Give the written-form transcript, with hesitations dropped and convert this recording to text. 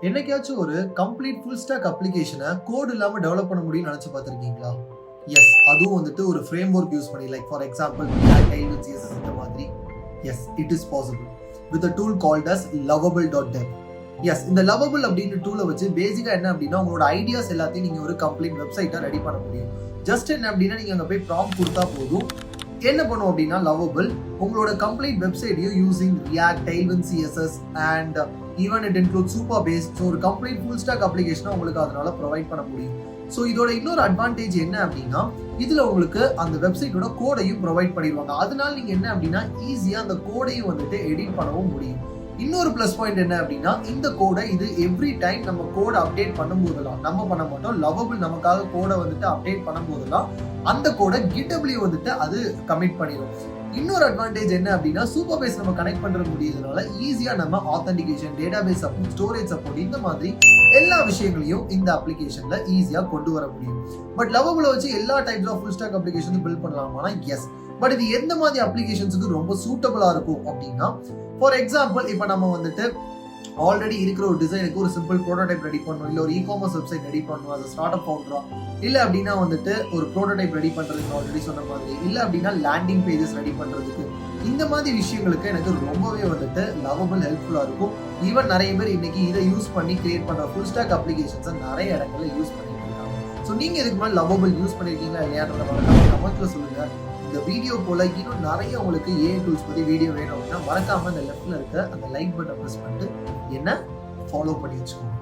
என்னைக்காச்சும் ஒரு complete full stack அப்ளிகேஷனை கோட் இல்லாம டெவலப் பண்ண முடியும்னு நினைச்சு பார்த்திருக்கீங்களா? எஸ், அதுவும் வந்துட்டு ஒரு ஃப்ரேம் ஒர்க் யூஸ் பண்ணி, like for example Tailwind CSS இந்த மாதிரி. Yes, it is possible with a tool called as lovable.dev. Yes, இந்த லவபிள் அப்படின்ற டூலை வச்சு பேசிக்கா என்ன அப்படின்னா உங்களோட ஐடியாஸ் எல்லாத்தையும் நீங்க ஒரு கம்ப்ளீட் வெப்சைட்டா ரெடி பண்ண முடியும். ஜஸ்ட் என்ன அப்படின்னா நீங்க அங்க போய் ப்ராம்ப்ட் கொடுத்தா போதும். என்ன பண்ணும் அப்படின்னா லவபிள் உங்களோட கம்ப்ளீட் வெப்சைட்டையும் using React, Tailwind CSS and even it include Supabase. So ஒரு கம்ப்ளீட் ஃபுல் ஸ்டாக் அப்ளிகேஷனை உங்களுக்கு அதனால ப்ரொவைட் பண்ண முடியும். ஸோ இதோட இன்னொரு அட்வான்டேஜ் என்ன அப்படின்னா இதுல உங்களுக்கு அந்த வெப்சைட்டோட கோடையும் ப்ரொவைட் பண்ணிடுவாங்க. அதனால நீங்க என்ன அப்படின்னா ஈஸியா அந்த கோடையும் வந்துட்டு எடிட் பண்ணவும் முடியும். இன்னொரு பிளஸ் பாயிண்ட் என்ன அப்படின்னா இந்த கோடை இது எவ்ரி டைம் நம்ம கோடை அப்டேட் பண்ணும் போதெல்லாம், நம்ம பண்ண மாட்டோம், லவபிள் நமக்காக கோடை வந்துட்டு அப்டேட் பண்ணும் போதெல்லாம் அந்த கோடை GitHubலயும் வந்துட்டு அது கமிட் பண்ணிடும். இன்னொரு அட்வான்டேஜ் என்ன அப்படின்னா Supabase நம்ம கனெக்ட் பண்ற முடியுதுனால ஈஸியா நம்ம authentication, database support, storage support இந்த மாதிரி எல்லா விஷயங்களையும் இந்த அப்ளிகேஷன்ல ஈஸியா கொண்டு வர முடியும். பட் லவபிளை வச்சு எல்லா types of full stack application build பண்ணலாமா? எஸ். பட் இது எந்த மாதிரி அப்ளிகேஷன்ஸுக்கு ரொம்ப சூட்டபிளா இருக்கும் அப்படின்னா, ஃபார் எக்ஸாம்பிள் இப்போ நம்ம வந்துட்டு ஆல்ரெடி இருக்கிற ஒரு டிசைனுக்கு ஒரு சிம்பிள் ப்ரோட்டோடைப் ரெடி பண்ணணும், இல்லை ஒரு இ-காமர்ஸ் வெப்சைட் ரெடி பண்ணணும் அது ஸ்டார்ட் அப் ஃபவுண்டரா, இல்லை அப்படின்னா வந்துட்டு ஒரு ப்ரோட்டோடைப் ரெடி பண்றதுக்கு ஆல்ரெடி சொன்ன மாதிரி, இல்லை அப்படின்னா லேண்டிங் பேஜஸ் ரெடி பண்றதுக்கு, இந்த மாதிரி விஷயங்களுக்கு எனக்கு ரொம்பவே வந்துட்டு லவபிள் ஹெல்ப்ஃபுல்லா இருக்கும். ஈவன் நிறைய பேர் இன்னைக்கு இதை யூஸ் பண்ணி கிரியேட் பண்ற ஃபுல் ஸ்டாக் அப்ளிகேஷன்ஸை நிறைய இடங்கள்ல யூஸ் பண்ணிட்டு இருக்காங்க. ஸோ நீங்க இதுக்கு மேலே லவபிள் யூஸ் பண்ணிருக்கீங்களா இல்லையான்றத கமெண்ட்ல சொல்லுங்க. இந்த வீடியோ போல இன்னும் நிறைய உங்களுக்கு ஏஐ டூல்ஸ் பத்தி வீடியோ வேணும் அப்படின்னா மறக்காம இந்த லெஃப்ட்ல இருக்க அந்த லைக் பட்டன் பிரஸ் பண்ணிட்டு என்ன ஃபாலோ பண்ணி வச்சுக்கோங்க.